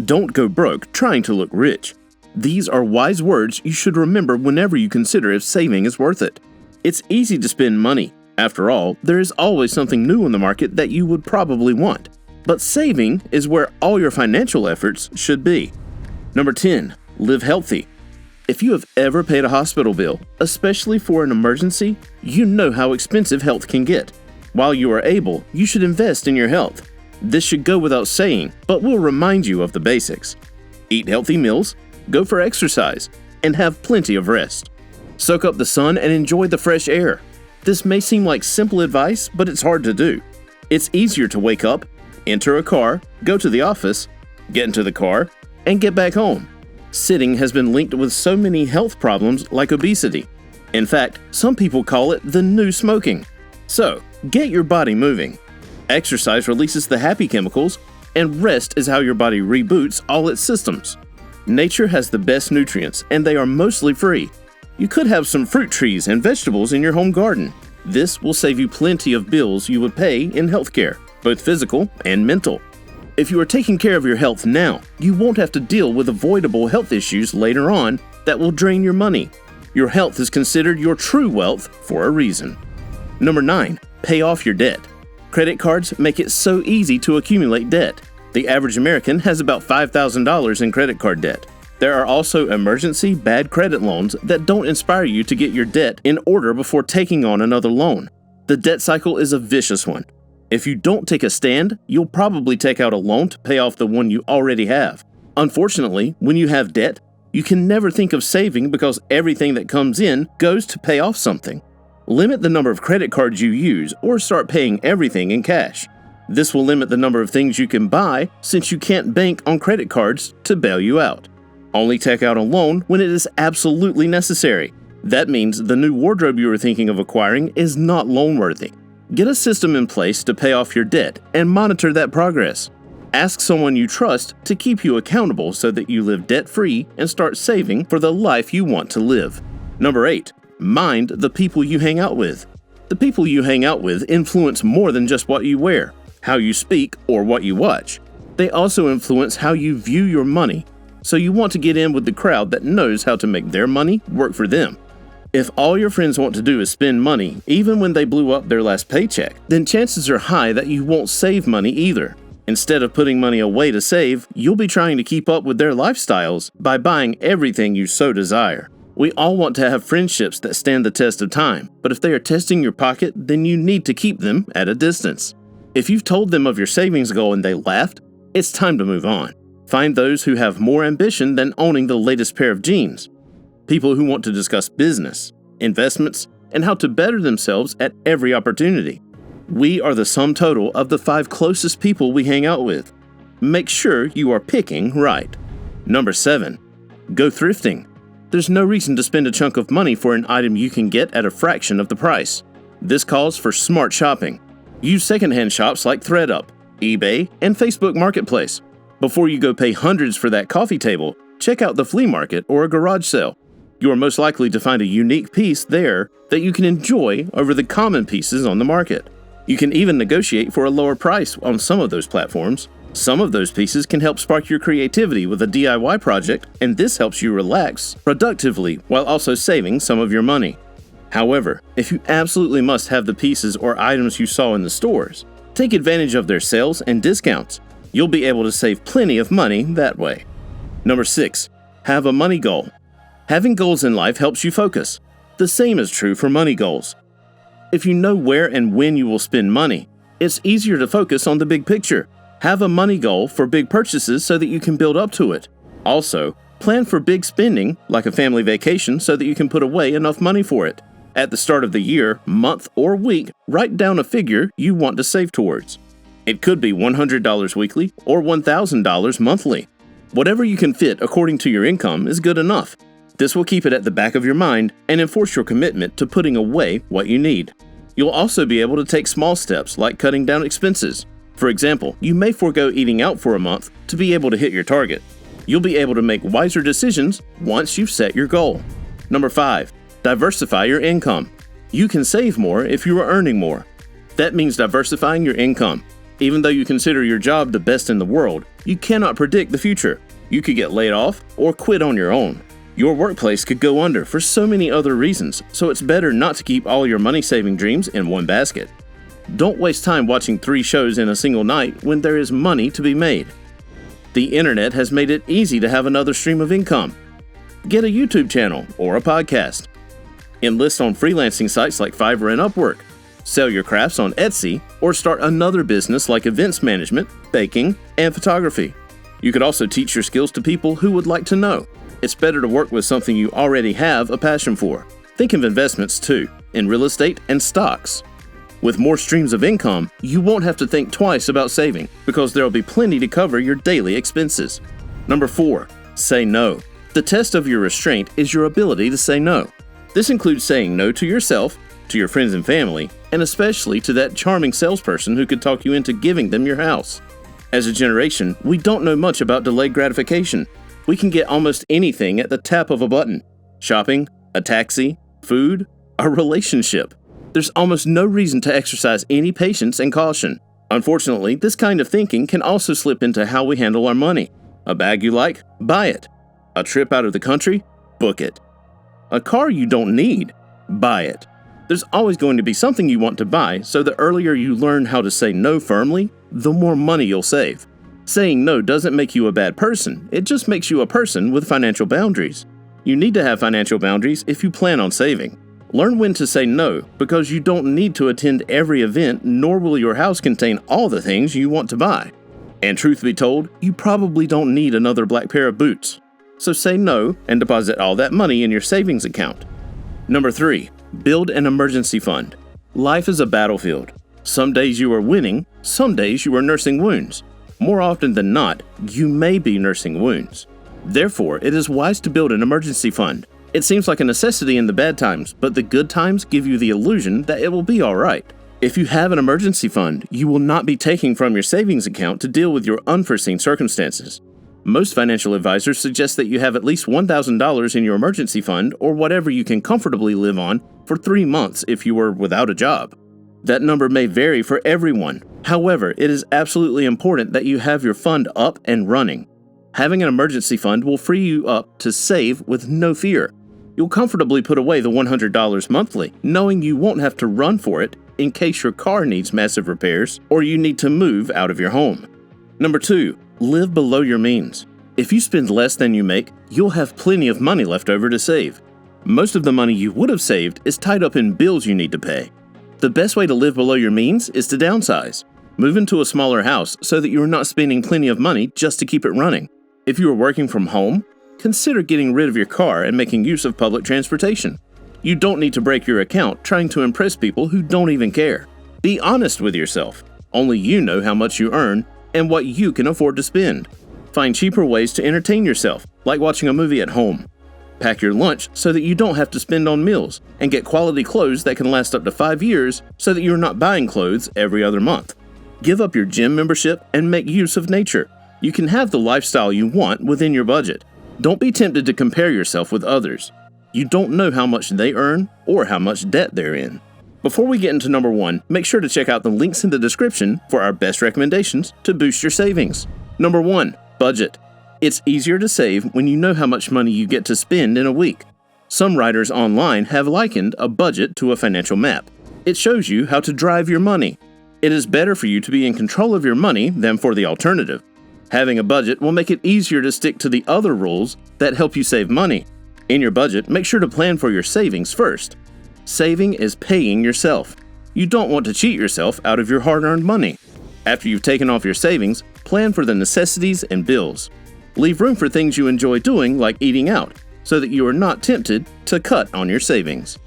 Don't go broke trying to look rich. These are wise words you should remember whenever you consider if saving is worth it. It's easy to spend money. After all, there is always something new on the market that you would probably want. But saving is where all your financial efforts should be. Number 10. Live healthy. If you have ever paid a hospital bill, especially for an emergency, you know how expensive health can get. While you are able, you should invest in your health. This should go without saying, but we'll remind you of the basics. Eat healthy meals, go for exercise, and have plenty of rest. Soak up the sun and enjoy the fresh air. This may seem like simple advice, but it's hard to do. It's easier to wake up, enter a car, go to the office, get into the car, and get back home. Sitting has been linked with so many health problems like obesity. In fact, some people call it the new smoking. So, get your body moving. Exercise releases the happy chemicals, and rest is how your body reboots all its systems. Nature has the best nutrients, and they are mostly free. You could have some fruit trees and vegetables in your home garden. This will save you plenty of bills you would pay in healthcare, both physical and mental. If you are taking care of your health now, you won't have to deal with avoidable health issues later on that will drain your money. Your health is considered your true wealth for a reason. Number 9. Pay off your debt. Credit cards make it so easy to accumulate debt. The average American has about $5,000 in credit card debt. There are also emergency bad credit loans that don't inspire you to get your debt in order before taking on another loan. The debt cycle is a vicious one. If you don't take a stand, you'll probably take out a loan to pay off the one you already have. Unfortunately, when you have debt, you can never think of saving because everything that comes in goes to pay off something. Limit the number of credit cards you use or start paying everything in cash. This will limit the number of things you can buy since you can't bank on credit cards to bail you out. Only take out a loan when it is absolutely necessary. That means the new wardrobe you were thinking of acquiring is not loan-worthy. Get a system in place to pay off your debt and monitor that progress. Ask someone you trust to keep you accountable so that you live debt-free and start saving for the life you want to live. Number 8. Mind the people you hang out with. The people you hang out with influence more than just what you wear, how you speak, or what you watch. They also influence how you view your money. So you want to get in with the crowd that knows how to make their money work for them. If all your friends want to do is spend money, even when they blew up their last paycheck, then chances are high that you won't save money either. Instead of putting money away to save, you'll be trying to keep up with their lifestyles by buying everything you so desire. We all want to have friendships that stand the test of time, but if they are testing your pocket, then you need to keep them at a distance. If you've told them of your savings goal and they laughed, it's time to move on. Find those who have more ambition than owning the latest pair of jeans. People who want to discuss business, investments, and how to better themselves at every opportunity. We are the sum total of the 5 closest people we hang out with. Make sure you are picking right. Number 7. Go thrifting. There's no reason to spend a chunk of money for an item you can get at a fraction of the price. This calls for smart shopping. Use secondhand shops like ThredUp, eBay, and Facebook Marketplace. Before you go pay hundreds for that coffee table, check out the flea market or a garage sale. You are most likely to find a unique piece there that you can enjoy over the common pieces on the market. You can even negotiate for a lower price on some of those platforms. Some of those pieces can help spark your creativity with a DIY project, and this helps you relax productively while also saving some of your money. However, if you absolutely must have the pieces or items you saw in the stores, take advantage of their sales and discounts. You'll be able to save plenty of money that way. Number 6. Have a money goal. Having goals in life helps you focus. The same is true for money goals. If you know where and when you will spend money, it's easier to focus on the big picture. Have a money goal for big purchases so that you can build up to it. Also, plan for big spending, like a family vacation, so that you can put away enough money for it. At the start of the year, month, or week, write down a figure you want to save towards. It could be $100 weekly or $1,000 monthly. Whatever you can fit according to your income is good enough. This will keep it at the back of your mind and enforce your commitment to putting away what you need. You'll also be able to take small steps like cutting down expenses. For example, you may forego eating out for a month to be able to hit your target. You'll be able to make wiser decisions once you've set your goal. Number 5. Diversify your income. You can save more if you are earning more. That means diversifying your income. Even though you consider your job the best in the world, you cannot predict the future. You could get laid off or quit on your own. Your workplace could go under for so many other reasons, so it's better not to keep all your money-saving dreams in one basket. Don't waste time watching 3 shows in a single night when there is money to be made. The internet has made it easy to have another stream of income. Get a YouTube channel or a podcast. Enlist on freelancing sites like Fiverr and Upwork. Sell your crafts on Etsy or start another business like events management, baking, and photography. You could also teach your skills to people who would like to know. It's better to work with something you already have a passion for. Think of investments too, in real estate and stocks. With more streams of income, you won't have to think twice about saving because there will be plenty to cover your daily expenses. Number 4, say no. The test of your restraint is your ability to say no. This includes saying no to yourself, to your friends and family, and especially to that charming salesperson who could talk you into giving them your house. As a generation, we don't know much about delayed gratification. We can get almost anything at the tap of a button. Shopping, a taxi, food, a relationship. There's almost no reason to exercise any patience and caution. Unfortunately, this kind of thinking can also slip into how we handle our money. A bag you like? Buy it. A trip out of the country? Book it. A car you don't need? Buy it. There's always going to be something you want to buy, so the earlier you learn how to say no firmly, the more money you'll save. Saying no doesn't make you a bad person, it just makes you a person with financial boundaries. You need to have financial boundaries if you plan on saving. Learn when to say no, because you don't need to attend every event, nor will your house contain all the things you want to buy. And truth be told, you probably don't need another black pair of boots. So say no and deposit all that money in your savings account. Number 3, build an emergency fund. Life is a battlefield. Some days you are winning, some days you are nursing wounds. More often than not, you may be nursing wounds. Therefore, it is wise to build an emergency fund. It seems like a necessity in the bad times, but the good times give you the illusion that it will be alright. If you have an emergency fund, you will not be taking from your savings account to deal with your unforeseen circumstances. Most financial advisors suggest that you have at least $1,000 in your emergency fund or whatever you can comfortably live on for 3 months if you were without a job. That number may vary for everyone. However, it is absolutely important that you have your fund up and running. Having an emergency fund will free you up to save with no fear. You'll comfortably put away the $100 monthly, knowing you won't have to run for it in case your car needs massive repairs or you need to move out of your home. Number 2, live below your means. If you spend less than you make, you'll have plenty of money left over to save. Most of the money you would have saved is tied up in bills you need to pay. The best way to live below your means is to downsize. Move into a smaller house so that you're not spending plenty of money just to keep it running. If you are working from home, consider getting rid of your car and making use of public transportation. You don't need to break your account trying to impress people who don't even care. Be honest with yourself. Only you know how much you earn and what you can afford to spend. Find cheaper ways to entertain yourself, like watching a movie at home. Pack your lunch so that you don't have to spend on meals, and get quality clothes that can last up to 5 years so that you're not buying clothes every other month. Give up your gym membership and make use of nature. You can have the lifestyle you want within your budget. Don't be tempted to compare yourself with others. You don't know how much they earn or how much debt they're in. Before we get into number 1, make sure to check out the links in the description for our best recommendations to boost your savings. Number 1, budget. It's easier to save when you know how much money you get to spend in a week. Some writers online have likened a budget to a financial map. It shows you how to drive your money. It is better for you to be in control of your money than for the alternative. Having a budget will make it easier to stick to the other rules that help you save money. In your budget, make sure to plan for your savings first. Saving is paying yourself. You don't want to cheat yourself out of your hard-earned money. After you've taken off your savings, plan for the necessities and bills. Leave room for things you enjoy doing like eating out, so that you are not tempted to cut on your savings.